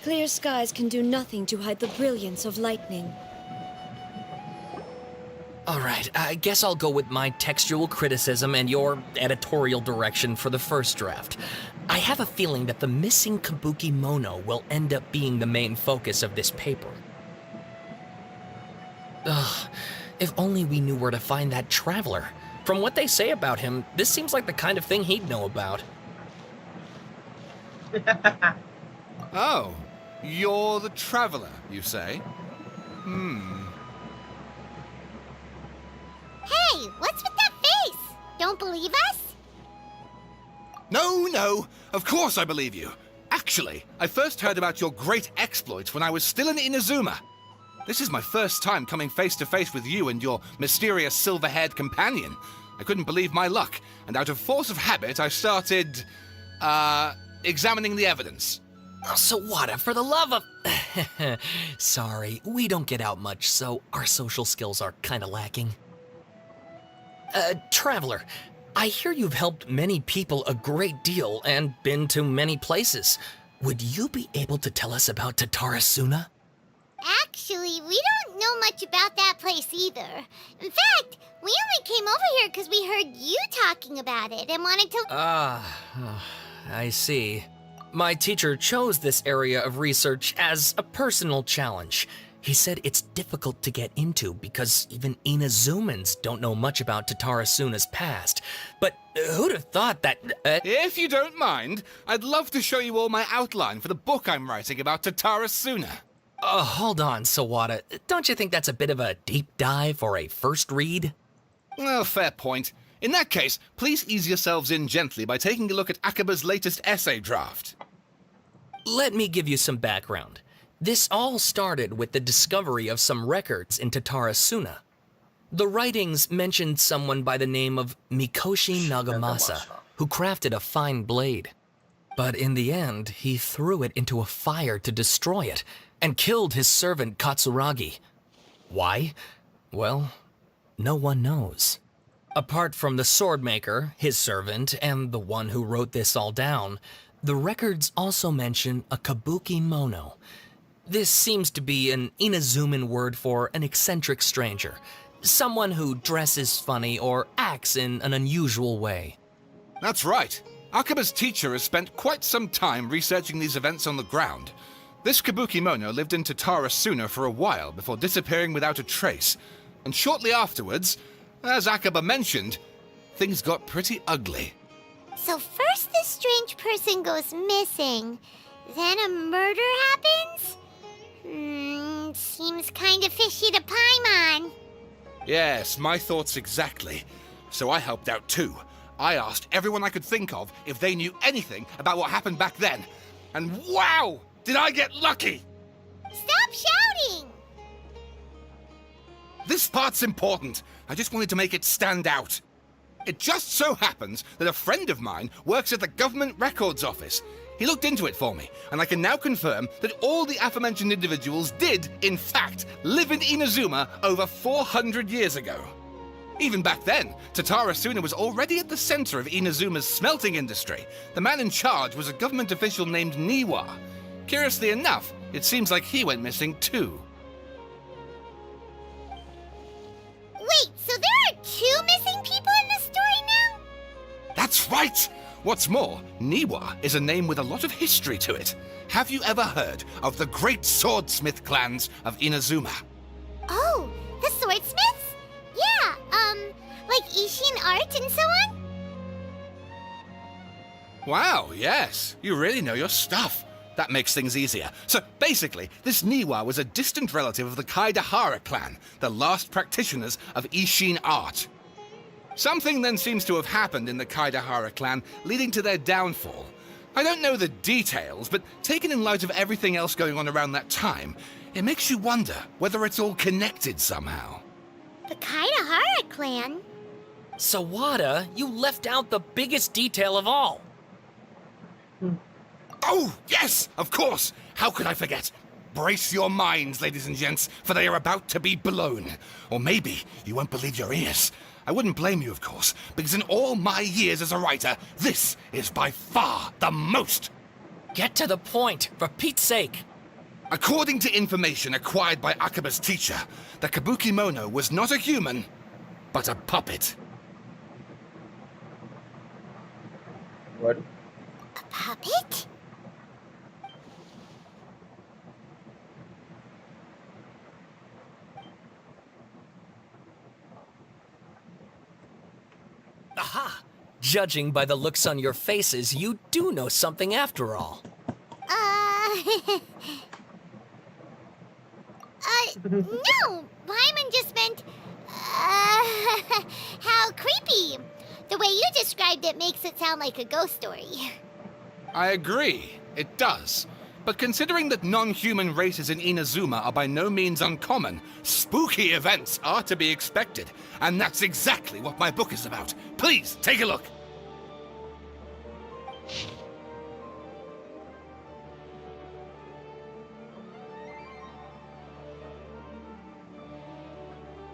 Clear skies can do nothing to hide the brilliance of lightning. Alright, I guess I'll go with my textual criticism and your editorial direction for the first draft. I have a feeling that the missing kabuki mono will end up being the main focus of this paper. Ugh, if only we knew where to find that traveler. From what they say about him, this seems like the kind of thing he'd know about. Oh, you're the traveler, you say? Hey, what's with that face? Don't believe us? No, of course I believe you. Actually, I first heard about your great exploits when I was still in Inazuma. This is my first time coming face to face with you and your mysterious silver-haired companion. I couldn't believe my luck, and out of force of habit, I started, examining the evidence. Oh, Sawada, for the love of... Sorry, we don't get out much, so our social skills are kinda lacking. Traveler, I hear you've helped many people a great deal and been to many places. Would you be able to tell us about Tatarasuna? Actually, we don't know much about that place either. In fact, we only came over here because we heard you talking about it and wanted to... I see. My teacher chose this area of research as a personal challenge. He said it's difficult to get into because even Inazumans don't know much about Tatarasuna's past. But who'd have thought that... If you don't mind, I'd love to show you all my outline for the book I'm writing about Tatarasuna. Hold on, Sawada. Don't you think that's a bit of a deep dive for a first read? Well, fair point. In that case, please ease yourselves in gently by taking a look at Akaba's latest essay draft. Let me give you some background. This all started with the discovery of some records in Tatarasuna. The writings mentioned someone by the name of Mikoshi Nagamasa, who crafted a fine blade. But in the end, he threw it into a fire to destroy it, and killed his servant Katsuragi. Why? Well, no one knows. Apart from the swordmaker, his servant, and the one who wrote this all down, the records also mention a kabuki mono. This seems to be an Inazuman word for an eccentric stranger, someone who dresses funny or acts in an unusual way. That's right. Akaba's teacher has spent quite some time researching these events on the ground. This kabuki mono lived in Tatarasuna for a while before disappearing without a trace. And shortly afterwards, as Akaba mentioned, things got pretty ugly. So first this strange person goes missing, then a murder happens? Seems kinda fishy to Paimon. Yes, my thoughts exactly. So I helped out too. I asked everyone I could think of if they knew anything about what happened back then. And wow! Did I get lucky! Stop shouting! This part's important. I just wanted to make it stand out. It just so happens that a friend of mine works at the government records office. He looked into it for me, and I can now confirm that all the aforementioned individuals did, in fact, live in Inazuma over 400 years ago. Even back then, Tatarasuna was already at the center of Inazuma's smelting industry. The man in charge was a government official named Niwa. Curiously enough, it seems like he went missing too. Wait, so there are two missing people in the story now? That's right! What's more, Niwa is a name with a lot of history to it. Have you ever heard of the great swordsmith clans of Inazuma? Oh, the swordsmiths? Yeah, like Ishin art and so on? Wow, yes. You really know your stuff. That makes things easier. So basically, this Niwa was a distant relative of the Kaidahara clan, the last practitioners of Ishin art. Something then seems to have happened in the Kaidahara clan, leading to their downfall. I don't know the details, but taken in light of everything else going on around that time, it makes you wonder whether it's all connected somehow. The Kaidahara clan? Sawada, you left out the biggest detail of all. Oh, yes, of course. How could I forget? Brace your minds, ladies and gents, for they are about to be blown. Or maybe you won't believe your ears. I wouldn't blame you, of course, because in all my years as a writer, this is by far the most. Get to the point, for Pete's sake. According to information acquired by Akaba's teacher, the Kabukimono was not a human, but a puppet. Waduh. A puppet? Aha! Judging by the looks on your faces, you do know something after all. No! Paimon just meant, how creepy. The way you described it makes it sound like a ghost story. I agree, it does. But considering that non-human races in Inazuma are by no means uncommon, spooky events are to be expected. And that's exactly what my book is about. Please, take a look.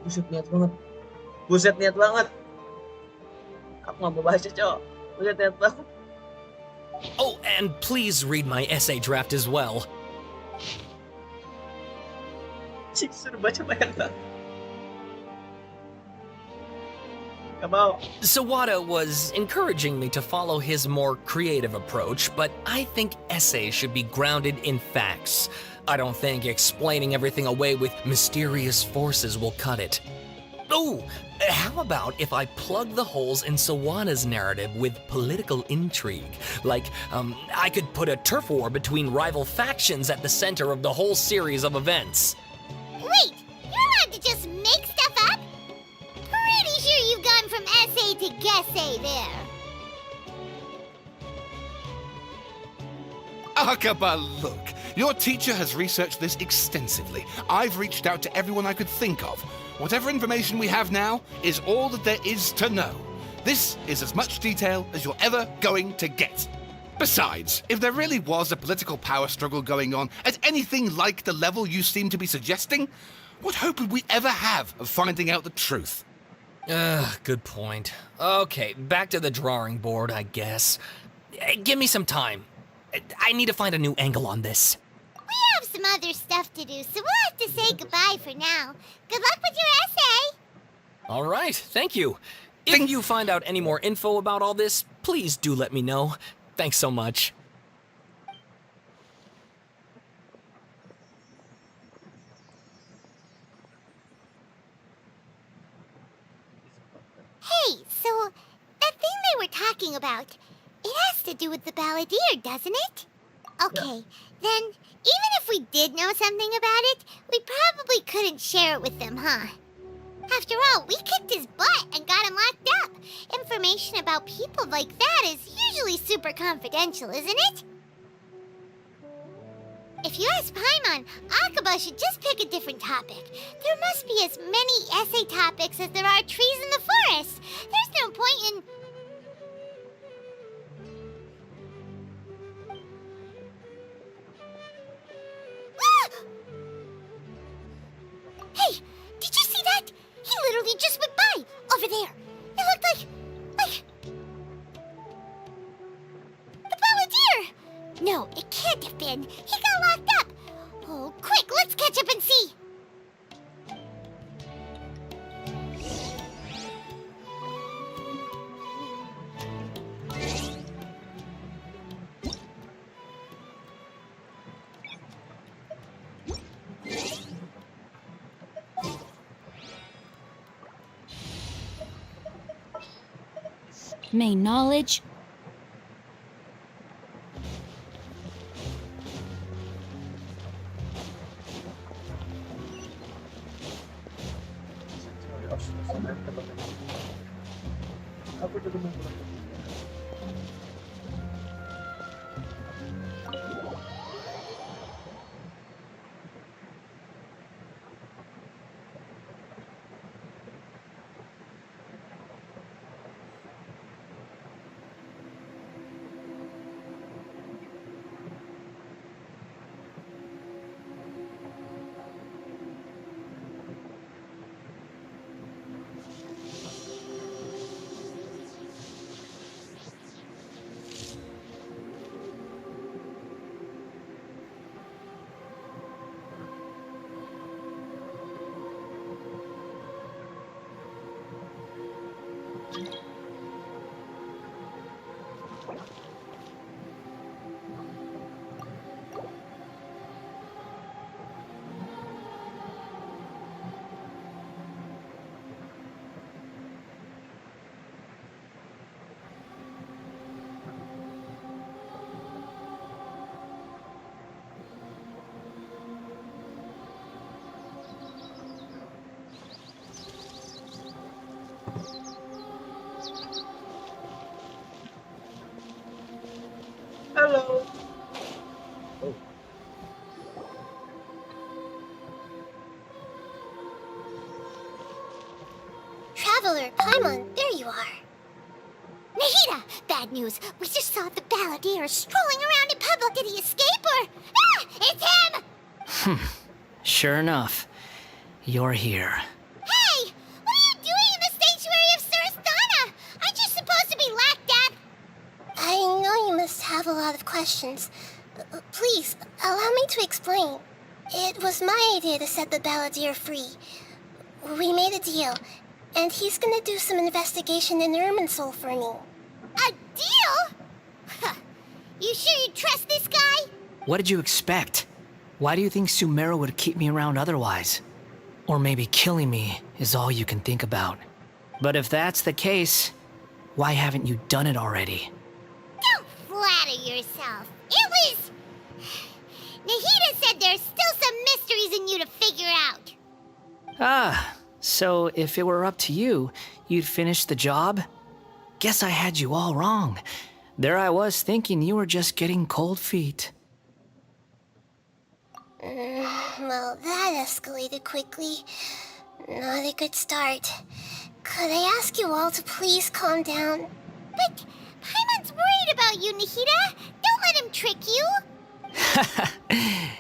Buset, niat banget. Buset, niat banget. Aku nggak mau baca, Cok. Buset, niat banget. Oh, and please read my essay draft as well. Cik, suruh baca banyak banget. Gak mau. Sawada was encouraging me to follow his more creative approach, but I think essays should be grounded in facts. I don't think explaining everything away with mysterious forces will cut it. Oh, how about if I plug the holes in Sawada's narrative with political intrigue? Like, I could put a turf war between rival factions at the center of the whole series of events. Wait, you're allowed to just make stuff up? Pretty sure you've gone from essay to guessay there. Akaba, look. Your teacher has researched this extensively. I've reached out to everyone I could think of. Whatever information we have now is all that there is to know. This is as much detail as you're ever going to get. Besides, if there really was a political power struggle going on at anything like the level you seem to be suggesting, what hope would we ever have of finding out the truth? Good point. Okay, back to the drawing board, I guess. Give me some time. I need to find a new angle on this. We have some other stuff to do, so we'll have to say goodbye for now. Good luck with your essay! All right, thank you. If you find out any more info about all this, please do let me know. Thanks so much. Hey, so that thing they were talking about, it has to do with the balladeer, doesn't it? Okay, then even if we did know something about it, we probably couldn't share it with them, huh? After all, we kicked his butt and got him locked up. Information about people like that is usually super confidential, isn't it? If you ask Paimon, Akaba should just pick a different topic. There must be as many essay topics as there are trees in the forest. There's no point in... Hey, did you see that? He literally just went by, over there. It looked like... the balladeer! No, it can't have been. He got locked up. Oh, quick, let's catch up and see. May knowledge Aku juga mau pulang. Traveler, Paimon, there you are. Nahida! Bad news. We just saw the balladeer strolling around in public. Did he escape or... Ah! It's him! Sure enough, you're here. Hey! What are you doing in the sanctuary of Surasthana? Aren't you supposed to be locked up? I know you must have a lot of questions. Please, allow me to explain. It was my idea to set the balladeer free. We made a deal, and he's gonna do some investigation in Irminsul for me. A deal? Huh. You sure you trust this guy? What did you expect? Why do you think Sumeru would keep me around otherwise? Or maybe killing me is all you can think about. But if that's the case, why haven't you done it already? Don't flatter yourself. It was... Nahida said there's still some mysteries in you to figure out. Ah, so if it were up to you, you'd finish the job? Guess I had you all wrong. There I was thinking you were just getting cold feet. Well, that escalated quickly. Not a good start. Could I ask you all to please calm down? But Paimon's worried about you, Nahida. Don't let him trick you.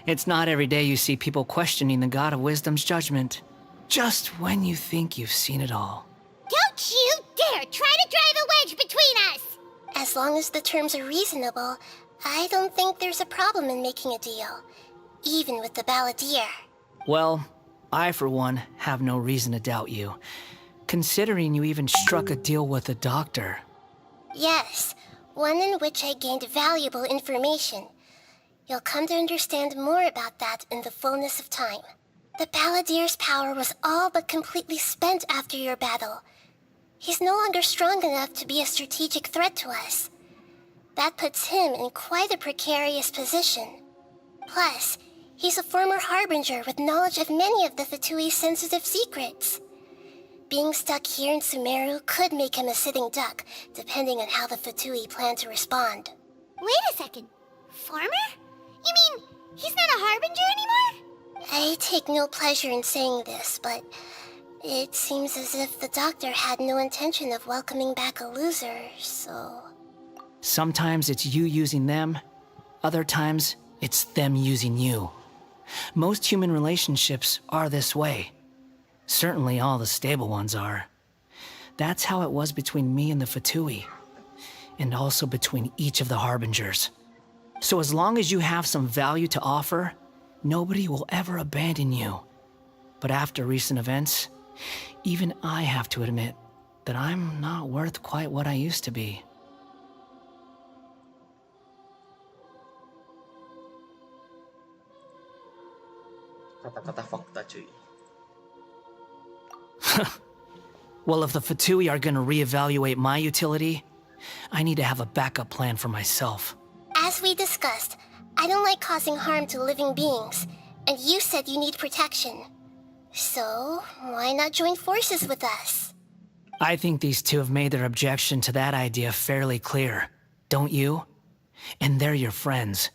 It's not every day you see people questioning the God of Wisdom's judgment. Just when you think you've seen it all. Don't you dare try to drive a wedge between us! As long as the terms are reasonable, I don't think there's a problem in making a deal. Even with the balladeer. Well, I for one have no reason to doubt you, considering you even struck a deal with the doctor. Yes, one in which I gained valuable information. You'll come to understand more about that in the fullness of time. The balladeer's power was all but completely spent after your battle. He's no longer strong enough to be a strategic threat to us. That puts him in quite a precarious position. Plus, he's a former harbinger with knowledge of many of the Fatui's sensitive secrets. Being stuck here in Sumeru could make him a sitting duck, depending on how the Fatui plan to respond. Wait a second. Former? You mean he's not a harbinger anymore? I take no pleasure in saying this, but it seems as if the doctor had no intention of welcoming back a loser, so... Sometimes it's you using them, other times it's them using you. Most human relationships are this way. Certainly all the stable ones are. That's how it was between me and the Fatui, and also between each of the harbingers. So as long as you have some value to offer, nobody will ever abandon you. But after recent events, even I have to admit that I'm not worth quite what I used to be. Kata-kata fakta, cuy. Well, if the Fatui are gonna reevaluate my utility, I need to have a backup plan for myself. As we discussed, I don't like causing harm to living beings, and you said you need protection. So, why not join forces with us? I think these two have made their objection to that idea fairly clear, don't you? And they're your friends,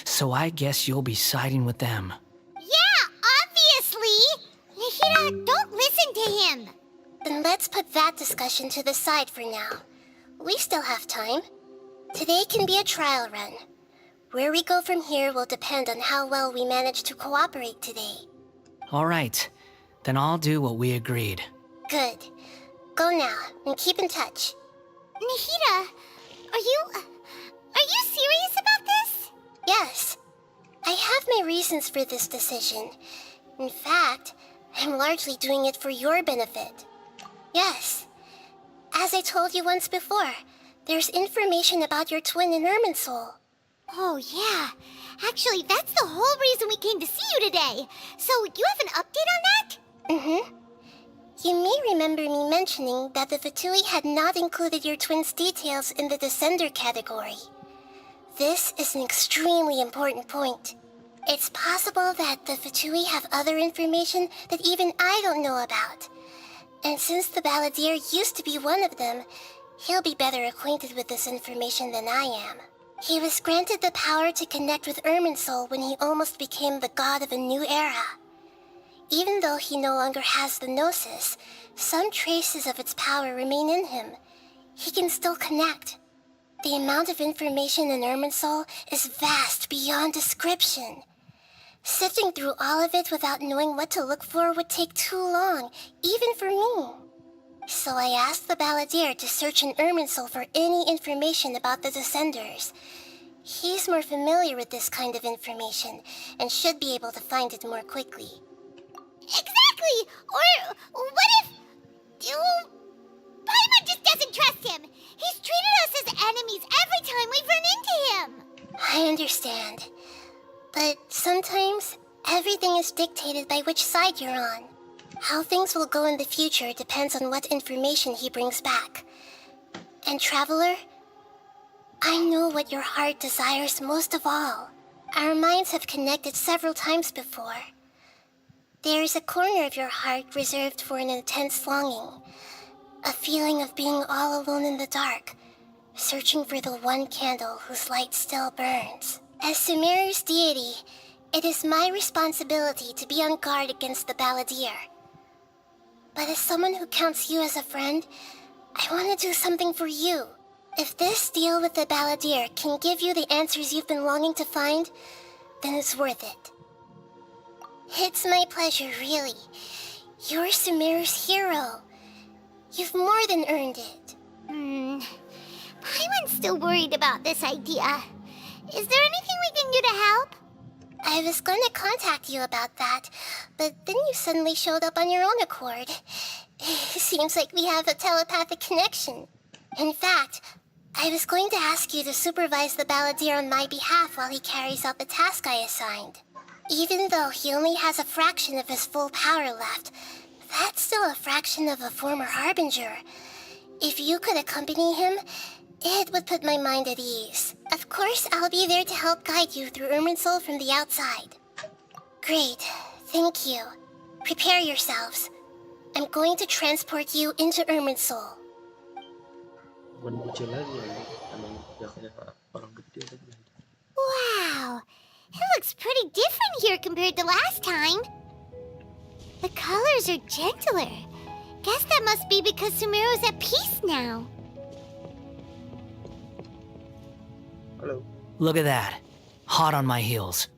so I guess you'll be siding with them. Yeah, obviously! Nahida, don't listen to him! Then let's put that discussion to the side for now. We still have time. Today can be a trial run. Where we go from here will depend on how well we manage to cooperate today. All right, then I'll do what we agreed. Good. Go now, and keep in touch. Nahida, are you serious about this? Yes. I have my reasons for this decision. In fact, I'm largely doing it for your benefit. Yes. As I told you once before, there's information about your twin in Irminsul. Oh, yeah. Actually, that's the whole reason we came to see you today. So, you have an update on that? Mm-hmm. You may remember me mentioning that the Fatui had not included your twin's details in the Descender category. This is an extremely important point. It's possible that the Fatui have other information that even I don't know about. And since the balladeer used to be one of them, he'll be better acquainted with this information than I am. He was granted the power to connect with Irminsul when he almost became the god of a new era. Even though he no longer has the Gnosis, some traces of its power remain in him. He can still connect. The amount of information in Irminsul is vast beyond description. Sifting through all of it without knowing what to look for would take too long, even for me. So I asked the Balladeer to search in Irminsul for any information about the Descenders. He's more familiar with this kind of information, and should be able to find it more quickly. Exactly! Or what if... Paimon just doesn't trust him! He's treated us as enemies every time we've run into him! I understand. But sometimes, everything is dictated by which side you're on. How things will go in the future depends on what information he brings back. And Traveler, I know what your heart desires most of all. Our minds have connected several times before. There is a corner of your heart reserved for an intense longing. A feeling of being all alone in the dark, searching for the one candle whose light still burns. As Sumeru's deity, it is my responsibility to be on guard against the Balladeer. But as someone who counts you as a friend, I want to do something for you. If this deal with the Balladeer can give you the answers you've been longing to find, then it's worth it. It's my pleasure, really. You're Sumeru's hero. You've more than earned it. Paimon's still worried about this idea. Is there anything we can do to help? I was going to contact you about that, but then you suddenly showed up on your own accord. Seems like we have a telepathic connection. In fact, I was going to ask you to supervise the Balladeer on my behalf while he carries out the task I assigned. Even though he only has a fraction of his full power left, that's still a fraction of a former Harbinger. If you could accompany him, it would put my mind at ease. Of course, I'll be there to help guide you through Irminsul from the outside. Great, thank you. Prepare yourselves. I'm going to transport you into Irminsul. Bukan bocil lagi ya, emang udah kayak orang gede lagi. Wow, it looks pretty different here compared to last time. The colors are gentler. Guess that must be because Sumeru's at peace now. Hello. Look at that. Hot on my heels.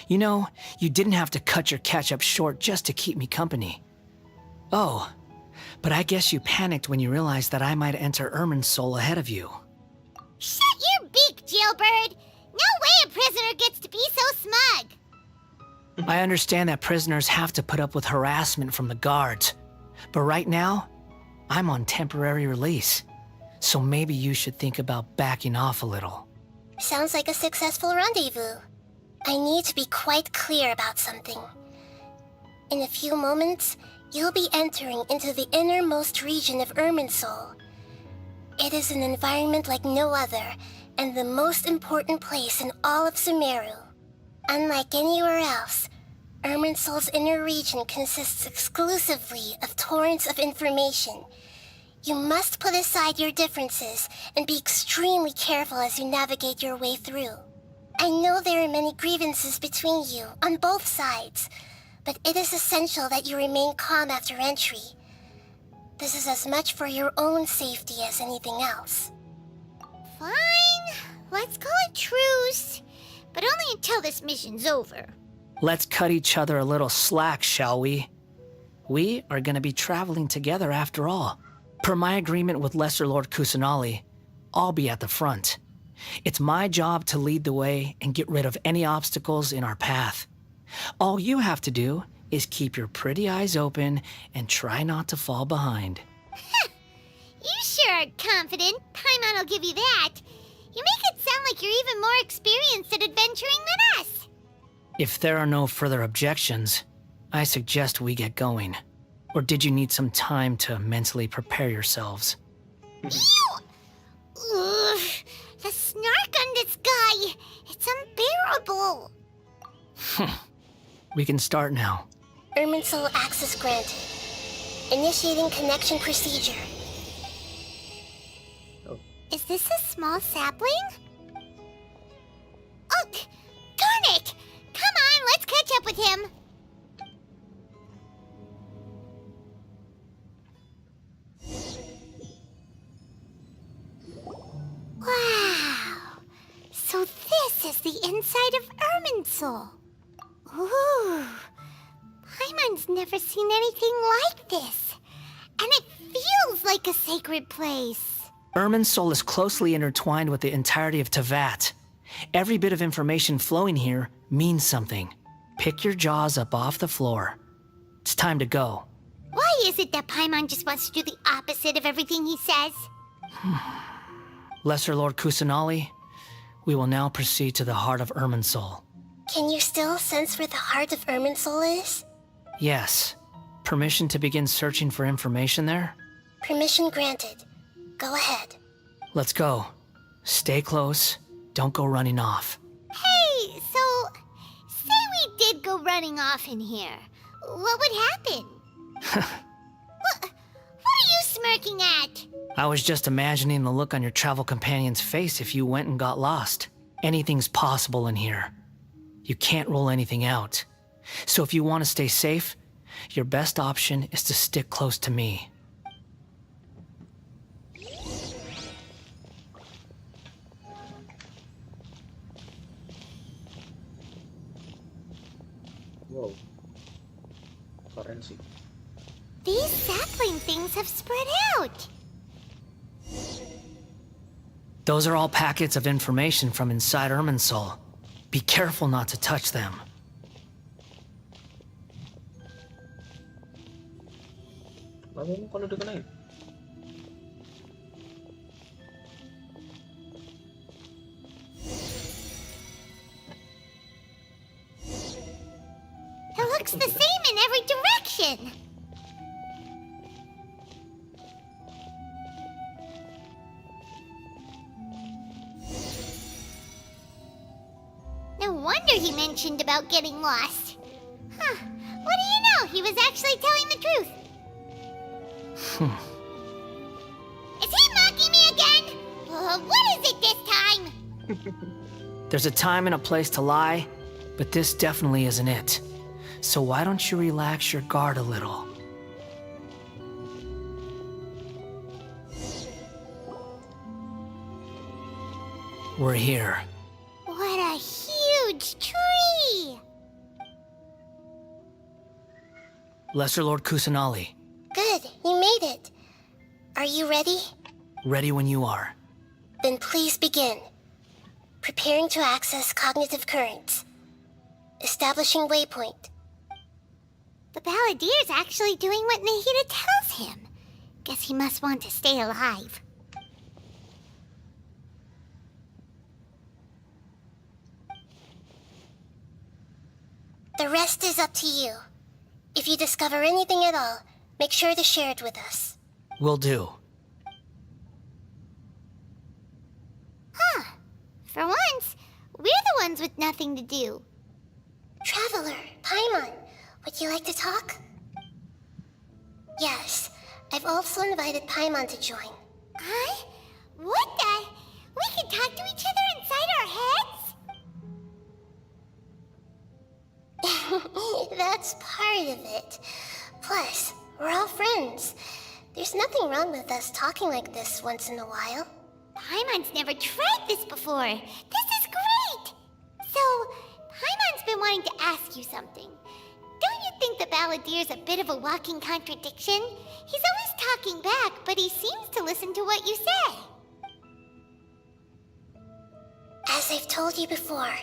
You know, you didn't have to cut your catch-up short just to keep me company. Oh, but I guess you panicked when you realized that I might enter Irminsul ahead of you. Shut your beak, jailbird! No way a prisoner gets to be so smug! I understand that prisoners have to put up with harassment from the guards, but right now, I'm on temporary release. So maybe you should think about backing off a little. Sounds like a successful rendezvous. I need to be quite clear about something. In a few moments, you'll be entering into the innermost region of Irminsul. It is an environment like no other, and the most important place in all of Sumeru. Unlike anywhere else, Irminsul's inner region consists exclusively of torrents of information. You must put aside your differences and be extremely careful as you navigate your way through. I know there are many grievances between you on both sides, but it is essential that you remain calm after entry. This is as much for your own safety as anything else. Fine, let's call it truce. But only until this mission's over. Let's cut each other a little slack, shall we? We are going to be traveling together after all. Per my agreement with Lesser Lord Kusanali, I'll be at the front. It's my job to lead the way and get rid of any obstacles in our path. All you have to do is keep your pretty eyes open and try not to fall behind. You sure are confident. Paimon will give you that. You make it sound like you're even more experienced at adventuring than us. If there are no further objections, I suggest we get going. Or did you need some time to mentally prepare yourselves? Ew! Ugh, the snark on this guy. It's unbearable. We can start now. Irminsul access granted. Initiating connection procedure. Is this a small sapling? Oh, darn it! Come on, let's catch up with him. Irminsul. Ooh. Paimon's never seen anything like this. And it feels like a sacred place. Irminsul is closely intertwined with the entirety of Teyvat. Every bit of information flowing here means something. Pick your jaws up off the floor. It's time to go. Why is it that Paimon just wants to do the opposite of everything he says? Lesser Lord Kusanali, we will now proceed to the heart of Irminsul. Can you still sense where the heart of Irminsul is? Yes. Permission to begin searching for information there? Permission granted. Go ahead. Let's go. Stay close. Don't go running off. Hey, so, say we did go running off in here. What would happen? What are you smirking at? I was just imagining the look on your travel companion's face if you went and got lost. Anything's possible in here. You can't rule anything out. So if you want to stay safe, your best option is to stick close to me. Wow. Keren sih. These sapling things have spread out. Those are all packets of information from inside Irminsul. Be careful not to touch them. Bago mo kalau udah kena. It looks the same in every direction. No wonder he mentioned about getting lost. Huh. What do you know? He was actually telling the truth. Is he mocking me again? What is it this time? There's a time and a place to lie, but this definitely isn't it. So why don't you relax your guard a little? We're here. What a huge tree! Lesser Lord Kusanali, Good, you made it. Are you ready? ready when you are. Then please begin. Preparing to access cognitive currents. Establishing waypoint. The Balladier's actually doing what Nahida tells him. Guess he must want to stay alive. The rest is up to you. If you discover anything at all, make sure to share it with us. Will do. Huh. For once, we're the ones with nothing to do. Traveler, Paimon, would you like to talk? Yes, I've also invited Paimon to join. Huh? What the? We can talk to each other inside our heads? That's part of it. Plus, we're all friends. There's nothing wrong with us talking like this once in a while. Paimon's never tried this before. This is great! So, Paimon's been wanting to ask you something. Don't you think the Balladier's a bit of a walking contradiction? He's always talking back, but he seems to listen to what you say. As I've told you before,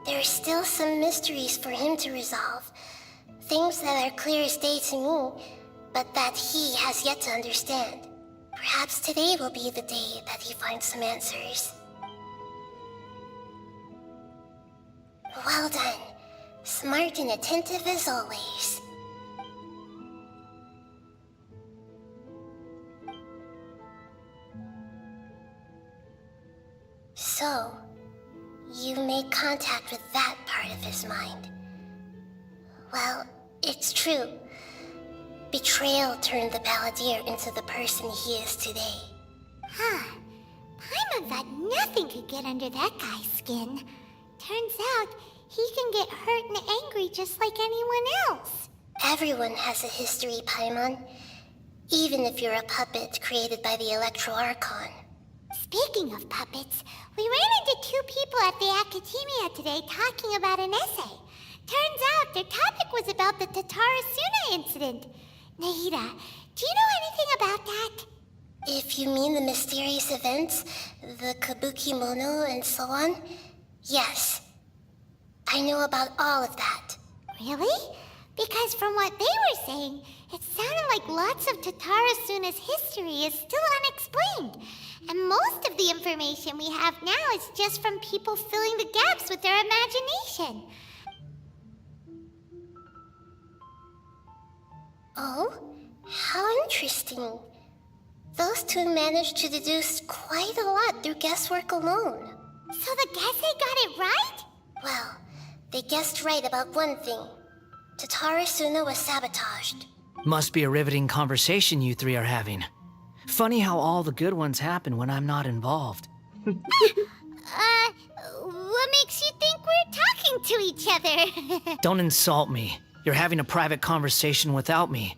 there are still some mysteries for him to resolve. Things that are clear as day to me, but that he has yet to understand. Perhaps today will be the day that he finds some answers. Well done. Smart and attentive as always. So, you made contact with that part of his mind. Well, it's true. Betrayal turned the Balladier into the person he is today. Huh. Paimon thought nothing could get under that guy's skin. Turns out, he can get hurt and angry just like anyone else. Everyone has a history, Paimon. Even if you're a puppet created by the Electro Archon. Speaking of puppets, we ran into two people at the academia today talking about an essay. Turns out their topic was about the Tatarasuna incident. Nahida, do you know anything about that? If you mean the mysterious events, the kabuki mono and so on, yes. I know about all of that. Really? Because from what they were saying, it sounded like lots of Tatarasuna's history is still unexplained. And most of the information we have now is just from people filling the gaps with their imagination. Oh? How interesting. Those two managed to deduce quite a lot through guesswork alone. So the Gese got it right? Well, they guessed right about one thing. Tatarasuna was sabotaged. Must be a riveting conversation you three are having. Funny how all the good ones happen when I'm not involved. What makes you think we're talking to each other? Don't insult me. You're having a private conversation without me.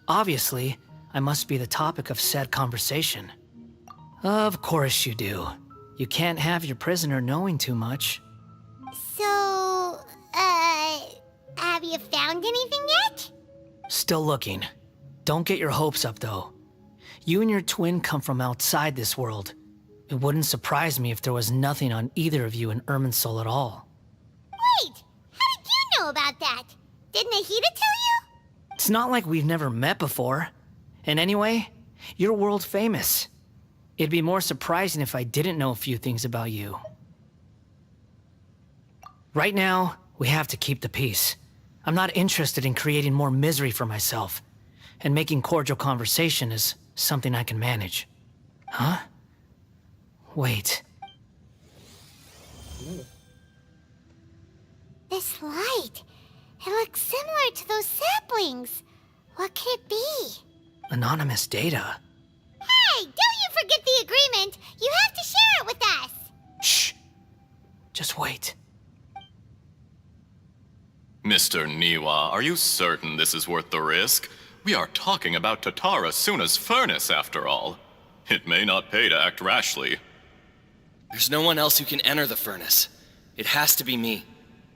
Obviously, I must be the topic of said conversation. Of course you do. You can't have your prisoner knowing too much. So, have you found anything yet? Still looking. Don't get your hopes up, though. You and your twin come from outside this world. It wouldn't surprise me if there was nothing on either of you in Irminsul at all. Wait! How did you know about that? Did Nahida tell you? It's not like we've never met before. And anyway, you're world famous. It'd be more surprising if I didn't know a few things about you. Right now, we have to keep the peace. I'm not interested in creating more misery for myself. And making cordial conversation is something I can manage. Huh? Wait. This light. It looks similar to those saplings. What could it be? Anonymous data. Hey, don't you forget the agreement! You have to share it with us! Shh. Just wait. Mr. Niwa, are you certain this is worth the risk? We are talking about Tatarasuna's furnace, after all. It may not pay to act rashly. There's no one else who can enter the furnace. It has to be me.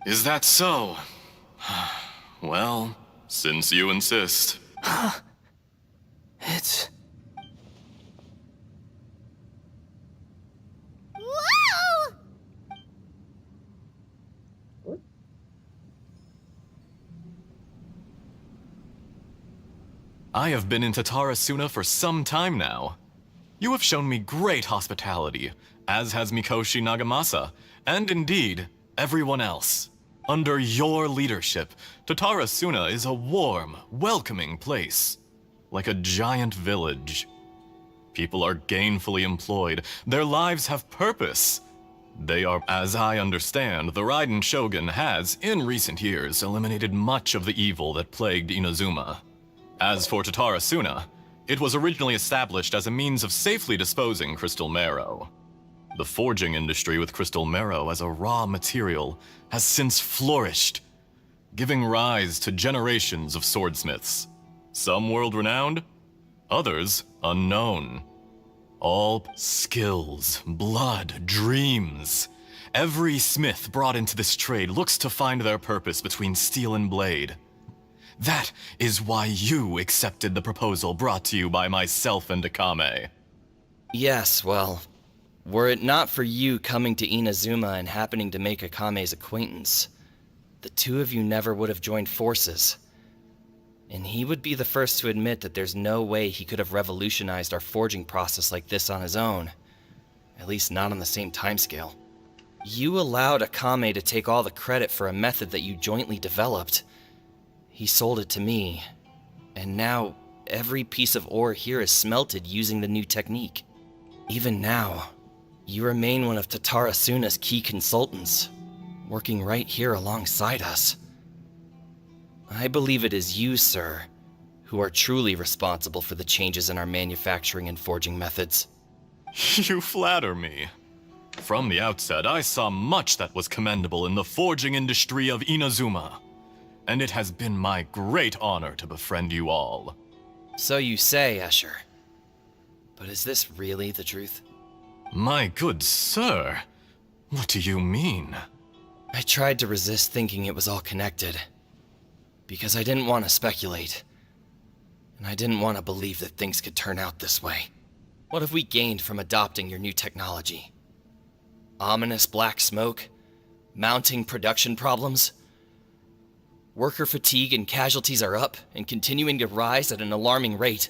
Is that so? Well, since you insist. It's... Whoa! I have been in Tatarasuna for some time now. You have shown me great hospitality, as has Mikoshi Nagamasa, and indeed, everyone else. Under your leadership, Tatarasuna is a warm, welcoming place. Like a giant village. People are gainfully employed. Their lives have purpose. They are, as I understand, the Raiden Shogun has, in recent years, eliminated much of the evil that plagued Inazuma. As for Tatarasuna, it was originally established as a means of safely disposing crystal marrow. The forging industry with crystal marrow as a raw material has since flourished, giving rise to generations of swordsmiths. Some world-renowned, others unknown. All skills, blood, dreams. Every smith brought into this trade looks to find their purpose between steel and blade. That is why you accepted the proposal brought to you by myself and Akame. Yes, well, were it not for you coming to Inazuma and happening to make Akame's acquaintance, the two of you never would have joined forces. And he would be the first to admit that there's no way he could have revolutionized our forging process like this on his own. At least not on the same timescale. You allowed Akame to take all the credit for a method that you jointly developed. He sold it to me, and now every piece of ore here is smelted using the new technique. Even now, you remain one of Tatarasuna's key consultants, working right here alongside us. I believe it is you, sir, who are truly responsible for the changes in our manufacturing and forging methods. You flatter me. From the outset, I saw much that was commendable in the forging industry of Inazuma. And it has been my great honor to befriend you all. So you say, Escher. But is this really the truth? My good sir, what do you mean? I tried to resist thinking it was all connected. Because I didn't want to speculate. And I didn't want to believe that things could turn out this way. What have we gained from adopting your new technology? Ominous black smoke? Mounting production problems? Worker fatigue and casualties are up and continuing to rise at an alarming rate.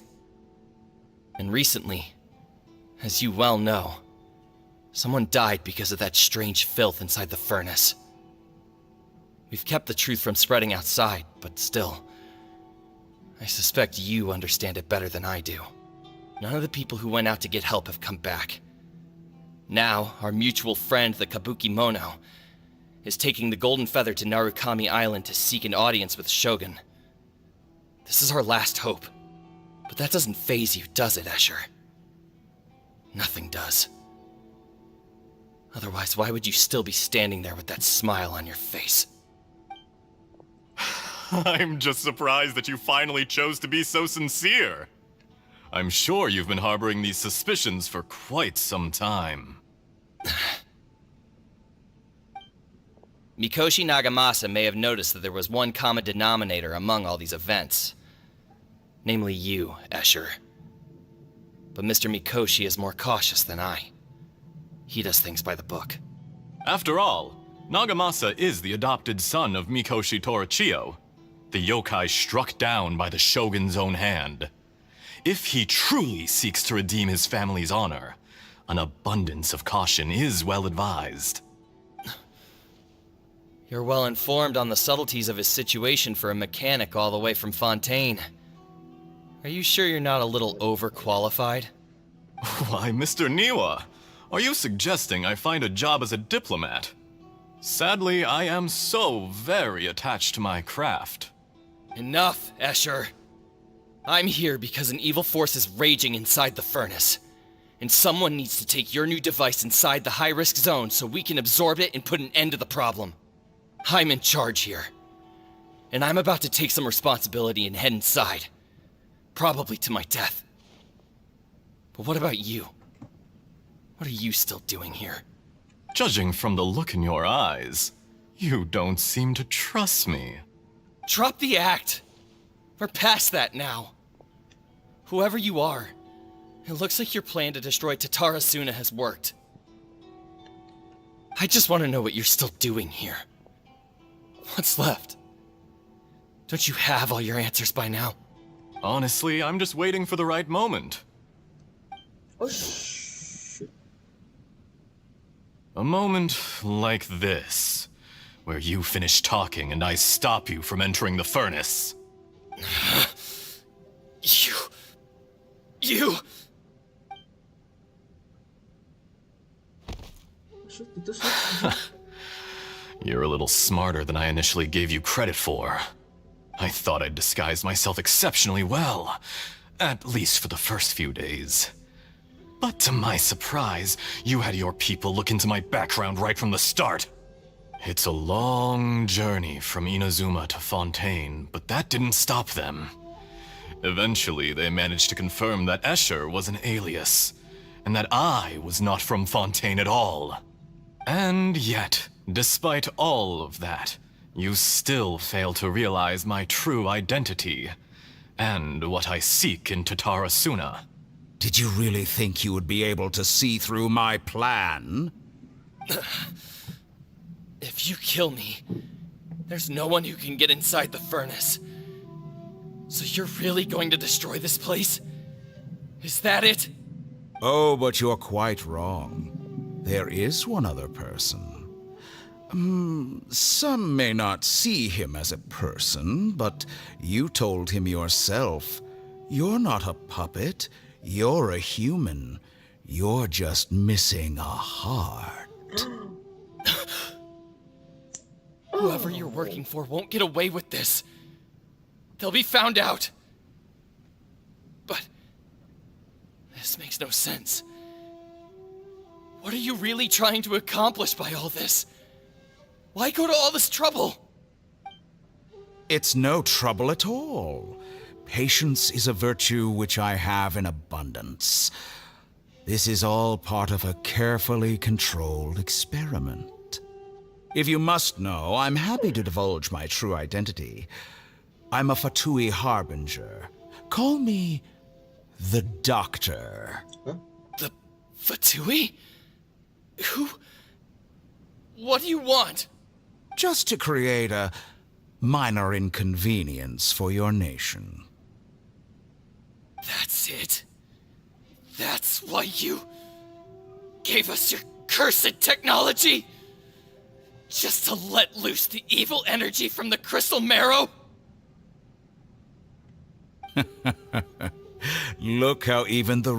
And recently, as you well know, someone died because of that strange filth inside the furnace. We've kept the truth from spreading outside, but still, I suspect you understand it better than I do. None of the people who went out to get help have come back. Now, our mutual friend, the Kabuki Mono, is taking the Golden Feather to Narukami Island to seek an audience with Shogun. This is our last hope. But that doesn't faze you, does it, Escher? Nothing does. Otherwise, why would you still be standing there with that smile on your face? I'm just surprised that you finally chose to be so sincere. I'm sure you've been harboring these suspicions for quite some time. Mikoshi Nagamasa may have noticed that there was one common denominator among all these events. Namely you, Escher. But Mr. Mikoshi is more cautious than I. He does things by the book. After all, Nagamasa is the adopted son of Mikoshi Torichio, the yokai struck down by the Shogun's own hand. If he truly seeks to redeem his family's honor, an abundance of caution is well advised. You're well informed on the subtleties of his situation for a mechanic all the way from Fontaine. Are you sure you're not a little overqualified? Why, Mr. Niwa, are you suggesting I find a job as a diplomat? Sadly, I am so very attached to my craft. Enough, Escher. I'm here because an evil force is raging inside the furnace. And someone needs to take your new device inside the high-risk zone so we can absorb it and put an end to the problem. I'm in charge here. And I'm about to take some responsibility and head inside. Probably to my death. But what about you? What are you still doing here? Judging from the look in your eyes, you don't seem to trust me. Drop the act! We're past that now. Whoever you are, it looks like your plan to destroy Tatarasuna has worked. I just want to know what you're still doing here. What's left? Don't you have all your answers by now? Honestly, I'm just waiting for the right moment. Oh, shit. A moment like this, where you finish talking and I stop you from entering the furnace. You... Shit, itu shit. You're a little smarter than I initially gave you credit for. I thought I'd disguised myself exceptionally well, at least for the first few days. But to my surprise, you had your people look into my background right from the start. It's a long journey from Inazuma to Fontaine, but that didn't stop them. Eventually, they managed to confirm that Escher was an alias, and that I was not from Fontaine at all. And yet, despite all of that, you still fail to realize my true identity, and what I seek in Tatarasuna. Did you really think you would be able to see through my plan? If you kill me, there's no one who can get inside the furnace. So you're really going to destroy this place? Is that it? Oh, but you're quite wrong. There is one other person. Some may not see him as a person, but you told him yourself. You're not a puppet. You're a human. You're just missing a heart. Whoever you're working for won't get away with this. They'll be found out. But this makes no sense. What are you really trying to accomplish by all this? Why go to all this trouble? It's no trouble at all. Patience is a virtue which I have in abundance. This is all part of a carefully controlled experiment. If you must know, I'm happy to divulge my true identity. I'm a Fatui harbinger. Call me the Doctor. The Fatui? Who? What do you want? Just to create a minor inconvenience for your nation. That's it? That's why you gave us your cursed technology? Just to let loose the evil energy from the crystal marrow? Look how even the